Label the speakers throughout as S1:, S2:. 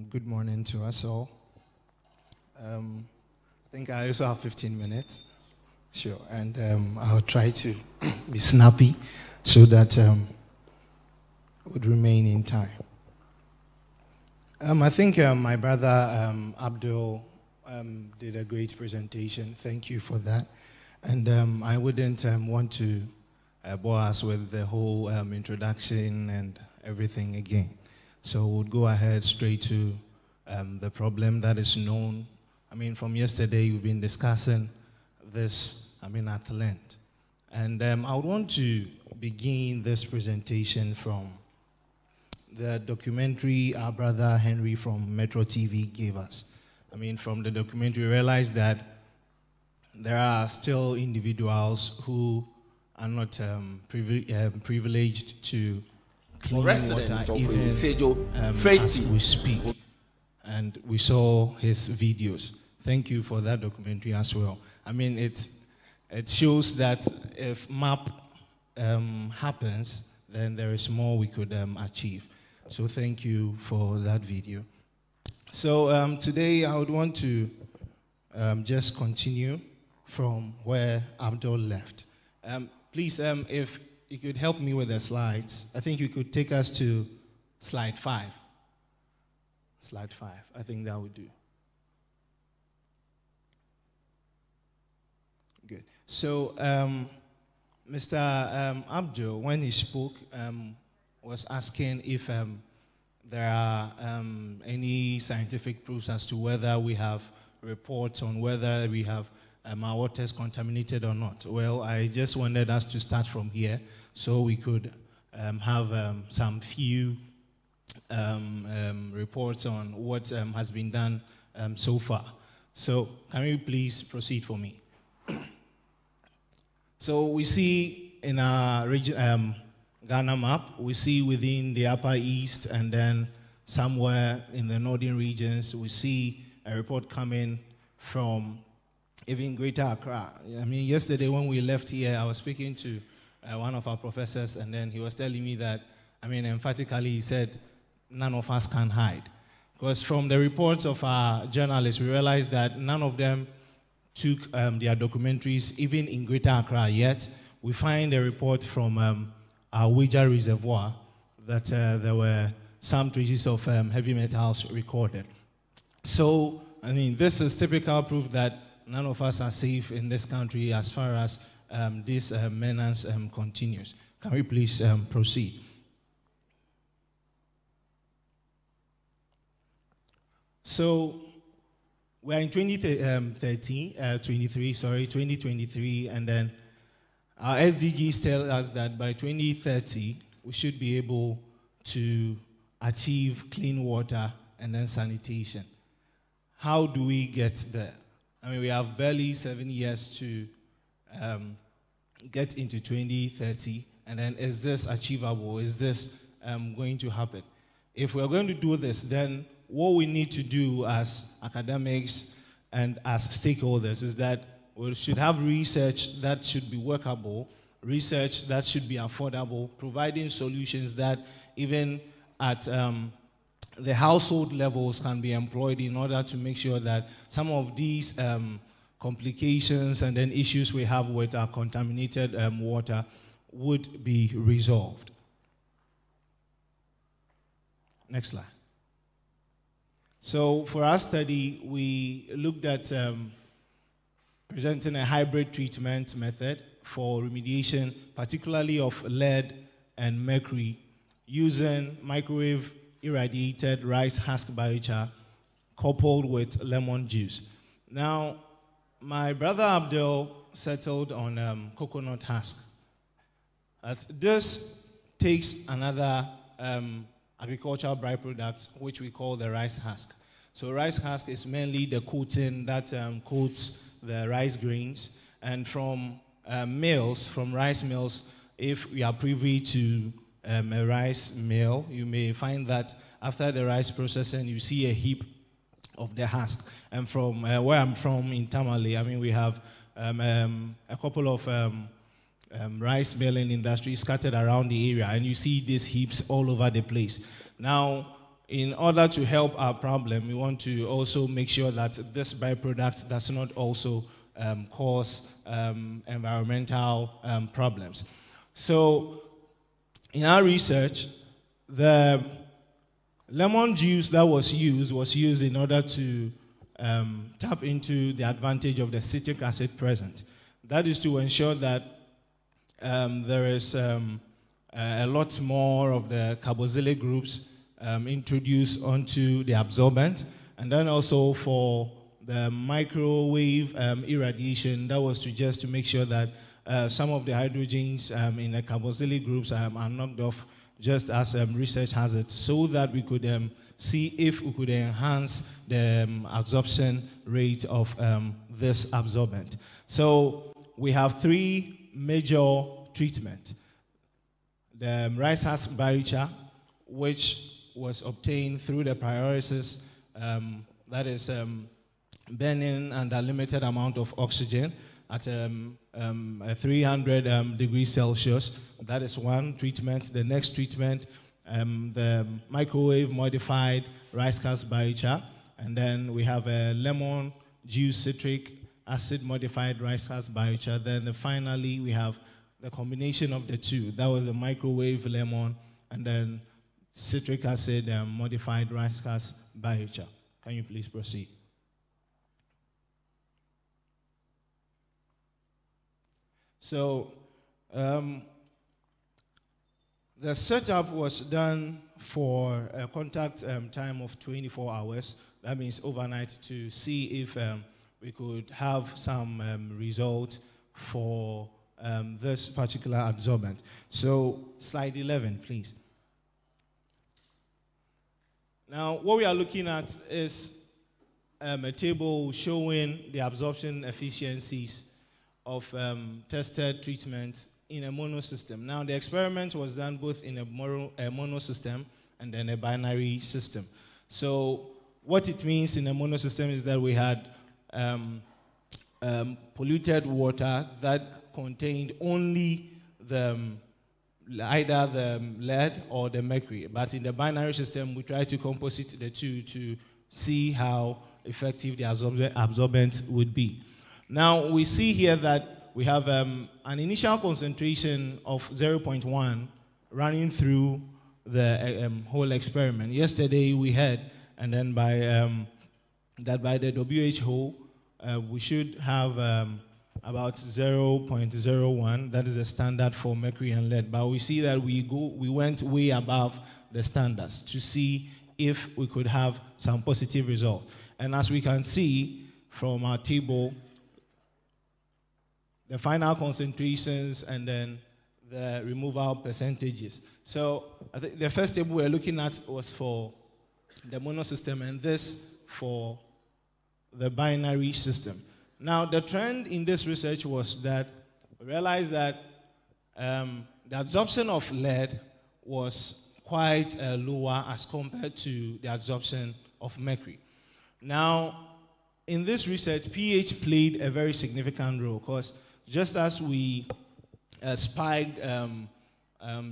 S1: good morning to us all. I think I also have 15 minutes. Sure, and I'll try to be snappy so that would remain in time. I think my brother Abdul did a great presentation. Thank you for that. And I wouldn't want to bore us with the whole introduction and everything again. So we'll go ahead straight to the problem that is known. I mean, from yesterday, you've been discussing this, at length. And I would want to begin this presentation from the documentary our brother Henry from Metro TV gave us. From the documentary, we realized that there are still individuals who are not privileged to clean water even as we speak. And we saw his videos. Thank you for that documentary as well. It shows that if MAP happens, then there is more we could achieve. So thank you for that video. So today I would want to just continue from where Abdul left. Please, if you could help me with the slides. I think you could take us to slide 5. Slide 5. I think that would do. Good. So Mr. Abdul, when he spoke, was asking if there are any scientific proofs as to whether we have reports on whether we have our waters contaminated or not. Well, I just wanted us to start from here so we could have some few reports on what has been done so far. So can you please proceed for me? So we see in our region, Ghana map, we see within the Upper East and then somewhere in the northern regions, we see a report coming from even Greater Accra. Yesterday when we left here, I was speaking to one of our professors, and then he was telling me that, emphatically he said, none of us can hide. Because from the reports of our journalists, we realized that none of them took their documentaries, even in Greater Accra, yet we find a report from our Ouija reservoir that there were some traces of heavy metals recorded. So, this is typical proof that none of us are safe in this country as far as this menace continues. Can we please proceed? So, we're in 2023, and then our SDGs tell us that by 2030, we should be able to achieve clean water and then sanitation. How do we get there? We have barely 7 years to get into 2030, and then is this achievable? Is this going to happen? If we're going to do this, then what we need to do as academics and as stakeholders is that we should have research that should be workable, research that should be affordable, providing solutions that even at the household levels can be employed in order to make sure that some of these complications and then issues we have with our contaminated water would be resolved. Next slide. So for our study, we looked at presenting a hybrid treatment method for remediation, particularly of lead and mercury, using microwave irradiated rice husk biochar coupled with lemon juice. Now, my brother Abdul settled on coconut husk. This takes another agricultural byproduct, which we call the rice husk. So rice husk is mainly the coating that coats the rice grains. And from rice mills, if we are privy to a rice mill, you may find that after the rice processing, you see a heap of the husk. And from where I'm from in Tamale, we have a couple of rice milling industries scattered around the area, and you see these heaps all over the place. Now, in order to help our problem, we want to also make sure that this byproduct does not also cause environmental problems. So in our research, the lemon juice that was used in order to tap into the advantage of the citric acid present. That is to ensure that there is a lot more of the carboxylic groups introduced onto the absorbent, and then also for the microwave irradiation, that was to make sure that some of the hydrogens in the carboxylic groups are knocked off, just as research has it, so that we could see if we could enhance the absorption rate of this absorbent. So we have three major treatments. The rice husk biochar, which was obtained through the pyrolysis, that is burning under a limited amount of oxygen at 300 degrees Celsius. That is one treatment. The next treatment, the microwave modified rice husk biochar, and then we have a lemon juice citric acid modified rice husk biochar. Then finally we have the combination of the two. That was the microwave lemon and then citric acid modified rice husk biochar. Can you please proceed? So the setup was done for a contact time of 24 hours. That means overnight, to see if we could have some result for this particular adsorbent. So slide 11, please. Now, what we are looking at is a table showing the absorption efficiencies of tested treatments in a mono system. Now, the experiment was done both in a mono system and then a binary system. So what it means in a mono system is that we had polluted water that contained only either the lead or the mercury. But in the binary system, we try to composite the two to see how effective the absorbent would be. Now, we see here that we have an initial concentration of 0.1 running through the whole experiment. Yesterday, we had, and then by the WHO, we should have about 0.01. That is a standard for mercury and lead. But we see that we went way above the standards to see if we could have some positive result. And as we can see from our table, the final concentrations and then the removal percentages. So I think the first table we're looking at was for the mono system, and this for the binary system. Now, the trend in this research was that we realized that the absorption of lead was quite lower as compared to the absorption of mercury. Now, in this research, pH played a very significant role, because just as we spiked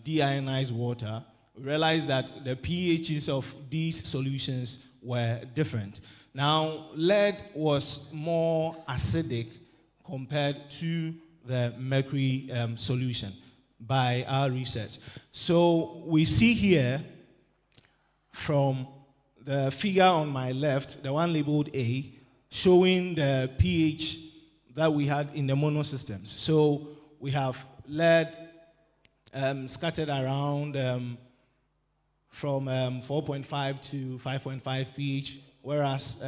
S1: deionized water, we realized that the pHs of these solutions were different. Now, lead was more acidic compared to the mercury solution by our research. So we see here from the figure on my left, the one labeled A, showing the pH that we had in the mono systems. So we have lead scattered around from 4.5 to 5.5 pH, whereas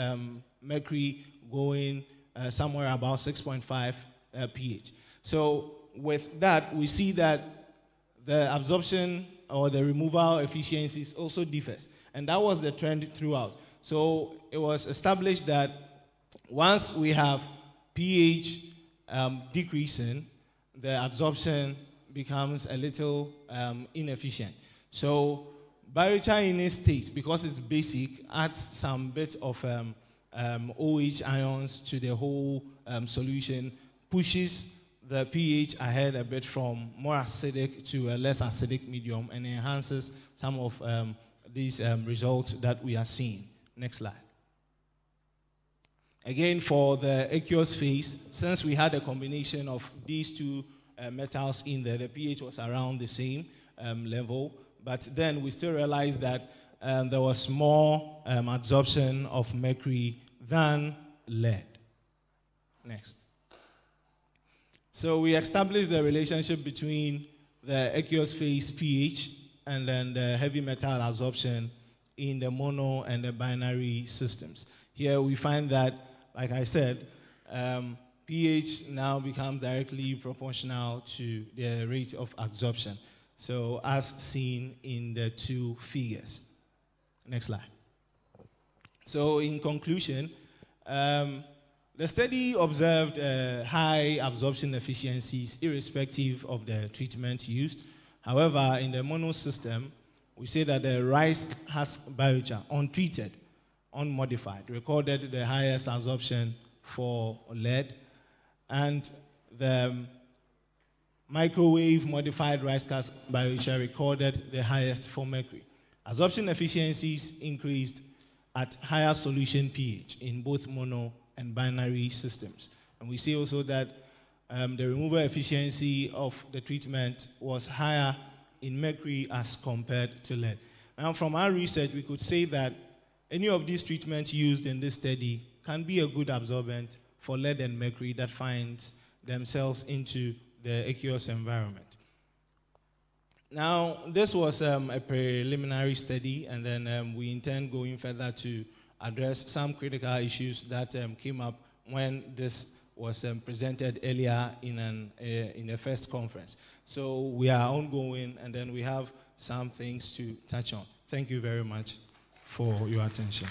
S1: mercury going somewhere about 6.5 pH. So with that, we see that the absorption or the removal efficiencies also differs. And that was the trend throughout. So it was established that once we have pH decreasing, the absorption becomes a little inefficient. So biochar in its state, because it's basic, adds some bit of OH ions to the whole solution, pushes the pH ahead a bit from more acidic to a less acidic medium, and enhances some of these results that we are seeing. Next slide. Again, for the aqueous phase, since we had a combination of these two metals in there, the pH was around the same level, but then we still realized that there was more absorption of mercury than lead. Next. So we established the relationship between the aqueous phase pH and then the heavy metal absorption in the mono and the binary systems. Here we find that, like I said, pH now becomes directly proportional to the rate of absorption. So as seen in the two figures. Next slide. So in conclusion, the study observed high absorption efficiencies irrespective of the treatment used. However, in the mono system, we say that the rice husk biochar, untreated, unmodified, recorded the highest absorption for lead, and the microwave modified rice husk biochar recorded the highest for mercury. Absorption efficiencies increased at higher solution pH in both mono and binary systems. And we see also that the removal efficiency of the treatment was higher in mercury as compared to lead. Now, from our research, we could say that any of these treatments used in this study can be a good absorbent for lead and mercury that finds themselves into the aqueous environment. Now, this was a preliminary study, and then we intend going further to address some critical issues that came up when this was presented earlier in the first conference. So we are ongoing, and then we have some things to touch on. Thank you very much for your attention.